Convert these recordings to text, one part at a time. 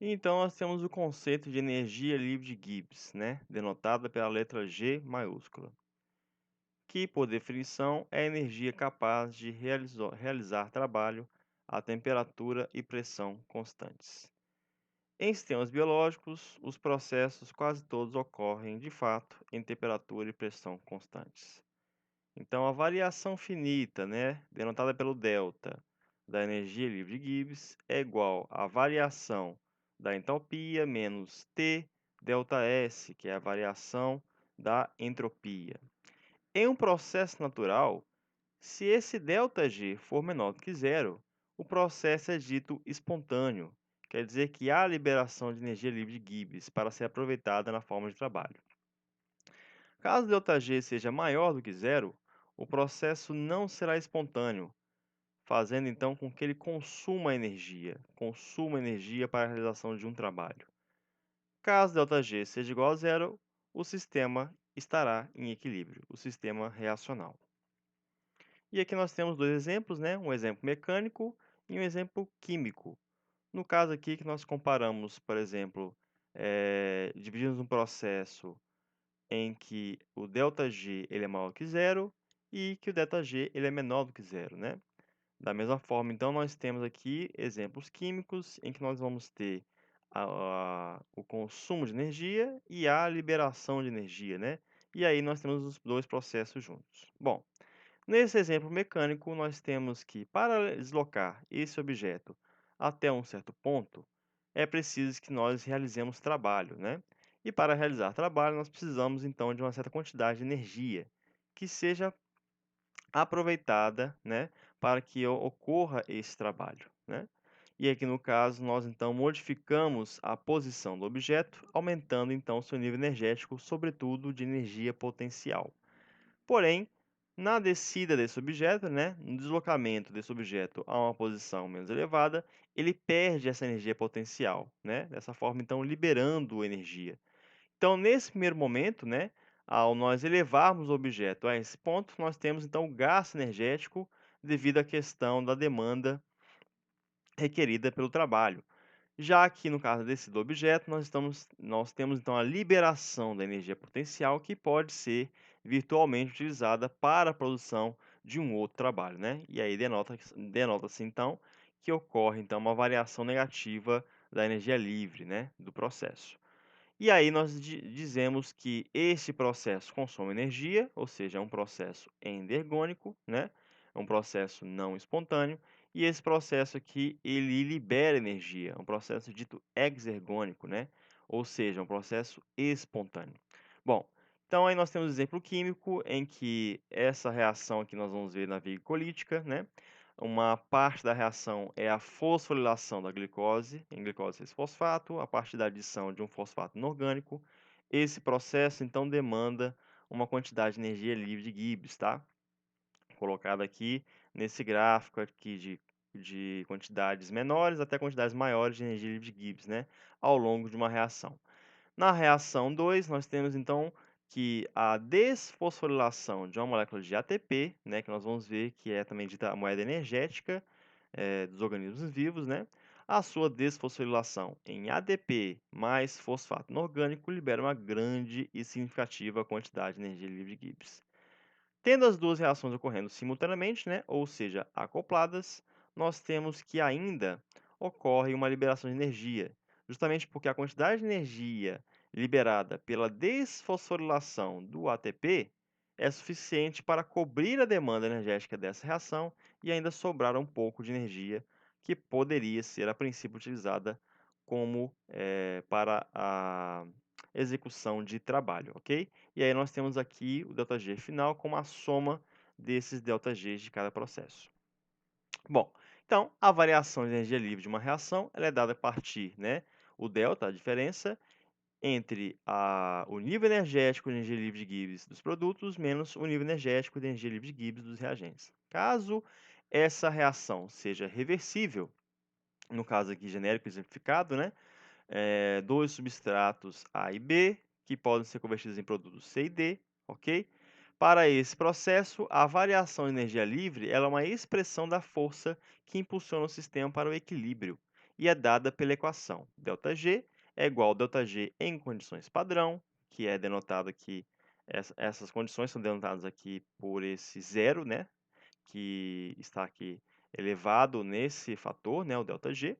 Então, nós temos o conceito de energia livre de Gibbs, né, denotada pela letra G maiúscula, que, por definição, é a energia capaz de realizar trabalho a temperatura e pressão constantes. Em sistemas biológicos, os processos quase todos ocorrem, de fato, em temperatura e pressão constantes. Então, a variação finita, né, denotada pelo delta da energia livre de Gibbs, é igual à variação da entalpia menos T delta S, que é a variação da entropia. Em um processo natural, se esse ΔG for menor do que zero, o processo é dito espontâneo, quer dizer que há liberação de energia livre de Gibbs para ser aproveitada na forma de trabalho. Caso ΔG seja maior do que zero, o processo não será espontâneo, fazendo então com que ele consuma energia para a realização de um trabalho. Caso ΔG seja igual a zero, o sistema estará em equilíbrio, o sistema reacional. E aqui nós temos dois exemplos, né? Um exemplo mecânico e um exemplo químico. No caso aqui que nós comparamos, por exemplo, dividimos um processo em que o ΔG ele é maior que zero e que o ΔG ele é menor do que zero, né? Da mesma forma, então, nós temos aqui exemplos químicos em que nós vamos ter o consumo de energia e a liberação de energia, né? E aí nós temos os dois processos juntos. Bom, nesse exemplo mecânico, nós temos que, para deslocar esse objeto até um certo ponto, é preciso que nós realizemos trabalho, né? E para realizar trabalho, nós precisamos então de uma certa quantidade de energia que seja aproveitada, né, para que ocorra esse trabalho, né? E aqui no caso, nós então modificamos a posição do objeto, aumentando então seu nível energético, sobretudo de energia potencial. Porém, na descida desse objeto, né, no deslocamento desse objeto a uma posição menos elevada, ele perde essa energia potencial, né? Dessa forma, então, liberando energia. Então, nesse primeiro momento, né, ao nós elevarmos o objeto a esse ponto, nós temos então o gasto energético devido à questão da demanda requerida pelo trabalho. Já aqui no caso desse do objeto, nós temos então a liberação da energia potencial que pode ser virtualmente utilizada para a produção de um outro trabalho, né? E aí denota-se então que ocorre então uma variação negativa da energia livre, né, do processo. E aí nós dizemos que este processo consome energia, ou seja, é um processo endergônico, né? É um processo não espontâneo, e esse processo aqui ele libera energia, é um processo dito exergônico, né? Ou seja, é um processo espontâneo. Bom, então aí nós temos um exemplo químico em que essa reação aqui nós vamos ver na via glicolítica, né? Uma parte da reação é a fosforilação da glicose em glicose 6-fosfato, a partir da adição de um fosfato inorgânico. Esse processo, então, demanda uma quantidade de energia livre de Gibbs, tá? Colocada aqui nesse gráfico aqui de quantidades menores até quantidades maiores de energia livre de Gibbs, né? Ao longo de uma reação. Na reação 2, nós temos então que a desfosforilação de uma molécula de ATP, né, que nós vamos ver que é também dita a moeda energética dos organismos vivos, né, a sua desfosforilação em ADP mais fosfato inorgânico libera uma grande e significativa quantidade de energia livre de Gibbs. Tendo as duas reações ocorrendo simultaneamente, né, ou seja, acopladas, nós temos que ainda ocorre uma liberação de energia, justamente porque a quantidade de energia liberada pela desfosforilação do ATP é suficiente para cobrir a demanda energética dessa reação e ainda sobrar um pouco de energia que poderia ser a princípio utilizada como para a execução de trabalho, ok? E aí nós temos aqui o ΔG final como a soma desses ΔGs de cada processo. Bom, então a variação de energia livre de uma reação ela é dada a partir, né, o delta, a diferença entre o nível energético de energia livre de Gibbs dos produtos menos o nível energético de energia livre de Gibbs dos reagentes. Caso essa reação seja reversível, no caso aqui genérico exemplificado, né, dois substratos A e B, que podem ser convertidos em produtos C e D, ok? Para esse processo, a variação de energia livre ela é uma expressão da força que impulsiona o sistema para o equilíbrio. e é dada pela equação ΔG é igual a ΔG em condições padrão, que é denotado aqui, essas condições são denotadas aqui por esse zero, né, que está aqui elevado nesse fator, né, o ΔG,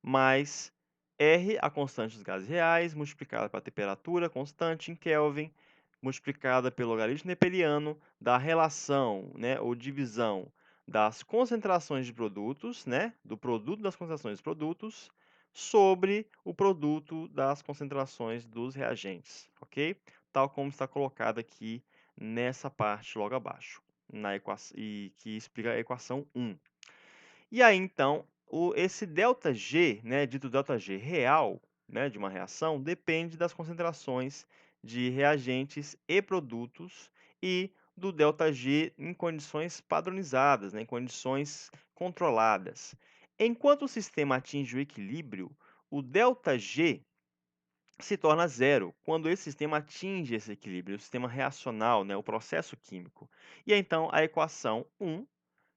mais R, a constante dos gases reais, multiplicada pela temperatura constante em Kelvin, multiplicada pelo logaritmo neperiano da relação, né, ou divisão das concentrações de produtos, né, do produto das concentrações dos produtos, sobre o produto das concentrações dos reagentes, ok? Tal como está colocado aqui nessa parte logo abaixo, na equação, e que explica a equação 1. E aí, então, esse ΔG, né, dito ΔG real, né, de uma reação, depende das concentrações de reagentes e produtos e do ΔG em condições padronizadas, né, em condições controladas. Enquanto o sistema atinge o equilíbrio, o ΔG se torna zero quando esse sistema atinge esse equilíbrio, o sistema reacional, né, o processo químico. E aí, então, a equação 1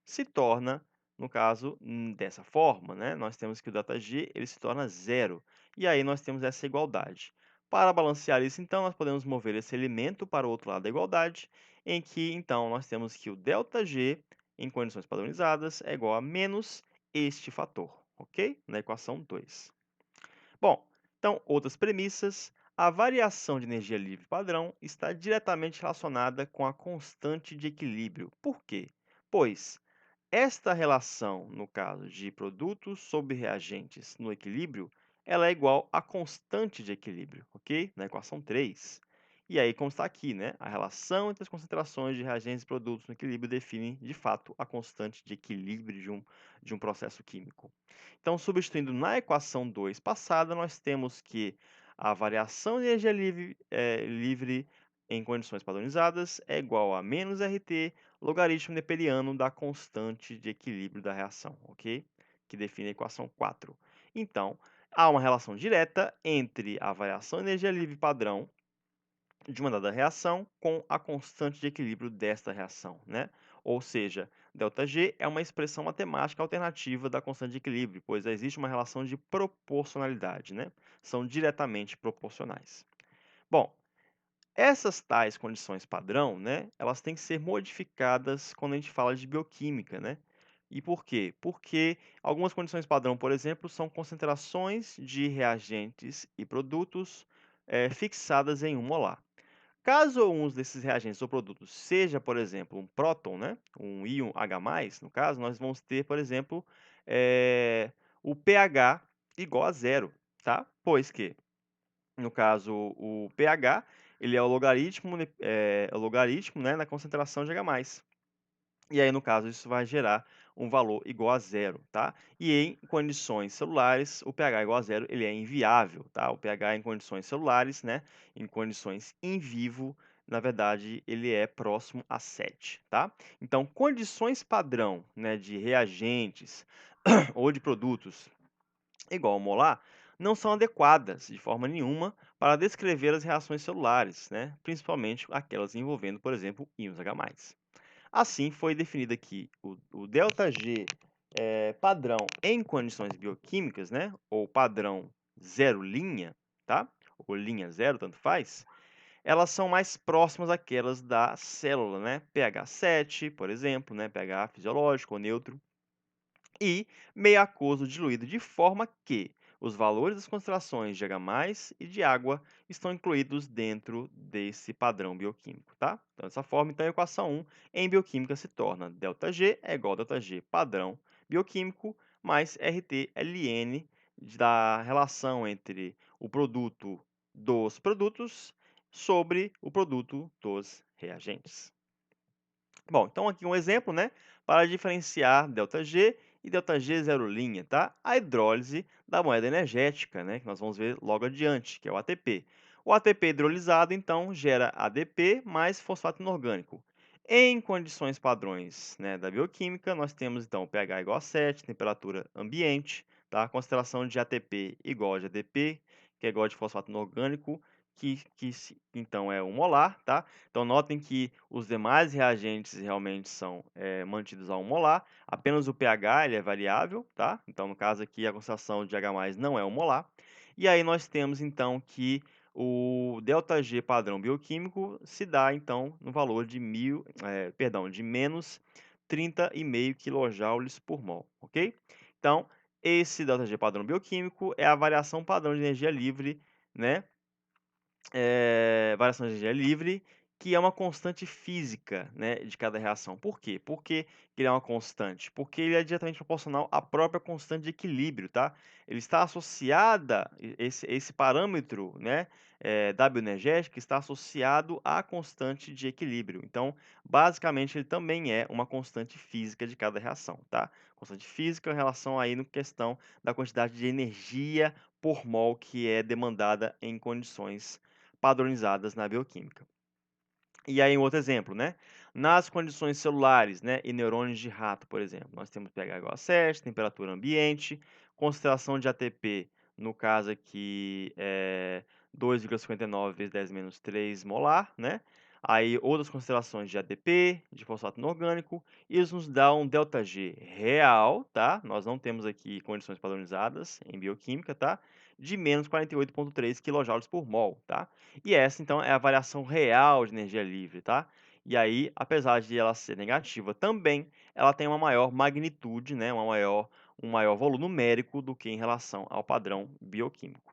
se torna, no caso, dessa forma, né? Nós temos que o ΔG ele se torna zero. E aí nós temos essa igualdade. Para balancear isso, então, nós podemos mover esse elemento para o outro lado da igualdade, em que, então, nós temos que o ΔG, em condições padronizadas, é igual a menos este fator, ok? Na equação 2. Bom, então, outras premissas. A variação de energia livre padrão está diretamente relacionada com a constante de equilíbrio. Por quê? Pois esta relação, no caso de produtos sobre reagentes no equilíbrio, ela é igual à constante de equilíbrio, ok? Na equação 3. E aí, como está aqui, né? A relação entre as concentrações de reagentes e produtos no equilíbrio define, de fato, a constante de equilíbrio de um processo químico. Então, substituindo na equação 2 passada, nós temos que a variação de energia livre em condições padronizadas é igual a menos RT logaritmo neperiano da constante de equilíbrio da reação, ok? Que define a equação 4. Então, há uma relação direta entre a variação de energia livre padrão de uma dada reação com a constante de equilíbrio desta reação, né? Ou seja, ΔG é uma expressão matemática alternativa da constante de equilíbrio, pois existe uma relação de proporcionalidade, né? São diretamente proporcionais. Bom, essas tais condições padrão, né, elas têm que ser modificadas quando a gente fala de bioquímica, né? E por quê? Porque algumas condições padrão, por exemplo, são concentrações de reagentes e produtos fixadas em 1 molar. Caso um desses reagentes ou produtos seja, por exemplo, um próton, né, um íon H+, no caso, nós vamos ter, por exemplo, o pH igual a zero, tá? Pois que no caso, o pH, ele é o logaritmo, né, na concentração de H+. E aí, no caso, isso vai gerar um valor igual a zero, tá? E em condições celulares, o pH igual a zero, ele é inviável, tá? O pH em condições celulares, né, em condições in vivo, na verdade, ele é próximo a 7, tá? Então, condições padrão, né, de reagentes ou de produtos igual ao molar, não são adequadas de forma nenhuma para descrever as reações celulares, né? Principalmente aquelas envolvendo, por exemplo, íons H+. Assim, foi definido aqui o ΔG padrão em condições bioquímicas, né? Ou padrão zero linha, tá? Ou linha zero, tanto faz. Elas são mais próximas àquelas da célula, né? pH 7, por exemplo, né? pH fisiológico ou neutro e meio aquoso diluído, de forma que os valores das concentrações de H+ e de água estão incluídos dentro desse padrão bioquímico, tá? Então, dessa forma, então, a equação 1 em bioquímica se torna ΔG é igual a ΔG padrão bioquímico mais RT-ln da relação entre o produto dos produtos sobre o produto dos reagentes. Bom, então aqui um exemplo, né, para diferenciar ΔG e ΔG zero linha, tá? A hidrólise da moeda energética, né, que nós vamos ver logo adiante, que é o ATP. O ATP hidrolisado, então, gera ADP mais fosfato inorgânico. Em condições padrões, né, da bioquímica, nós temos, então, pH igual a 7, temperatura ambiente, tá? Concentração de ATP igual a de ADP, que é igual a de fosfato inorgânico, então é 1 molar, tá? Então notem que os demais reagentes realmente são mantidos a 1 molar, apenas o pH ele é variável, tá? Então no caso aqui a concentração de H+ não é 1 molar. E aí nós temos então que o ΔG padrão bioquímico se dá então no valor de de menos 30,5 kJ por mol, ok? Então esse ΔG padrão bioquímico é a variação padrão de energia livre, né, variação de energia livre, que é uma constante física, né, de cada reação. Por quê? Por que que ele é uma constante? Porque ele é diretamente proporcional à própria constante de equilíbrio, tá? Ele está associada, esse parâmetro, né, da bioenergética está associado à constante de equilíbrio. Então, basicamente, ele também é uma constante física de cada reação, tá? Constante física em relação aí no questão da quantidade de energia por mol que é demandada em condições padronizadas na bioquímica. E aí um outro exemplo, né, nas condições celulares, né, em neurônios de rato, por exemplo, nós temos pH igual a 7, temperatura ambiente, concentração de ATP, no caso aqui, 2,59 vezes 10 - 3 molar, né. Aí outras concentrações de ADP, de fosfato inorgânico, isso nos dá um ΔG real, tá, nós não temos aqui condições padronizadas em bioquímica, tá, de menos 48,3 kJ por mol, tá. E essa, então, é a variação real de energia livre, tá? E aí, apesar de ela ser negativa também, ela tem uma maior magnitude, né, um maior valor numérico do que em relação ao padrão bioquímico.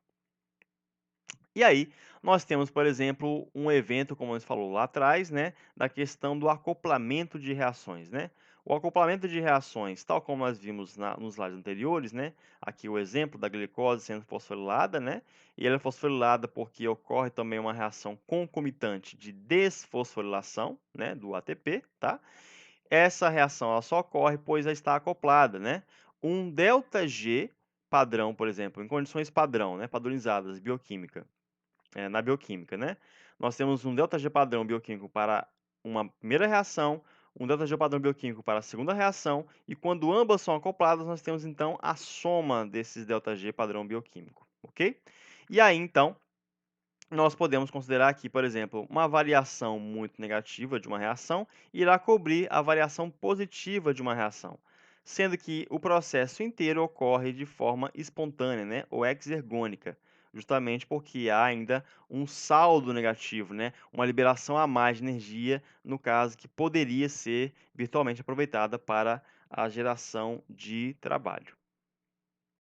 E aí, nós temos, por exemplo, um evento, como a gente falou lá atrás, né, da questão do acoplamento de reações, né? O acoplamento de reações, tal como nós vimos nos slides anteriores, né? Aqui o exemplo da glicose sendo fosforilada, né? E ela é fosforilada porque ocorre também uma reação concomitante de desfosforilação, né, do ATP, tá? Essa reação ela só ocorre pois ela está acoplada, né? Um ΔG padrão, por exemplo, em condições padrão, né, padronizadas, bioquímica, na bioquímica, né? Nós temos um ΔG padrão bioquímico para uma primeira reação, um ΔG padrão bioquímico para a segunda reação, e quando ambas são acopladas, nós temos então a soma desses ΔG padrão bioquímico, ok? E aí, então, nós podemos considerar aqui, por exemplo, uma variação muito negativa de uma reação irá cobrir a variação positiva de uma reação, sendo que o processo inteiro ocorre de forma espontânea, né, ou exergônica, justamente porque há ainda um saldo negativo, né, uma liberação a mais de energia, no caso que poderia ser virtualmente aproveitada para a geração de trabalho.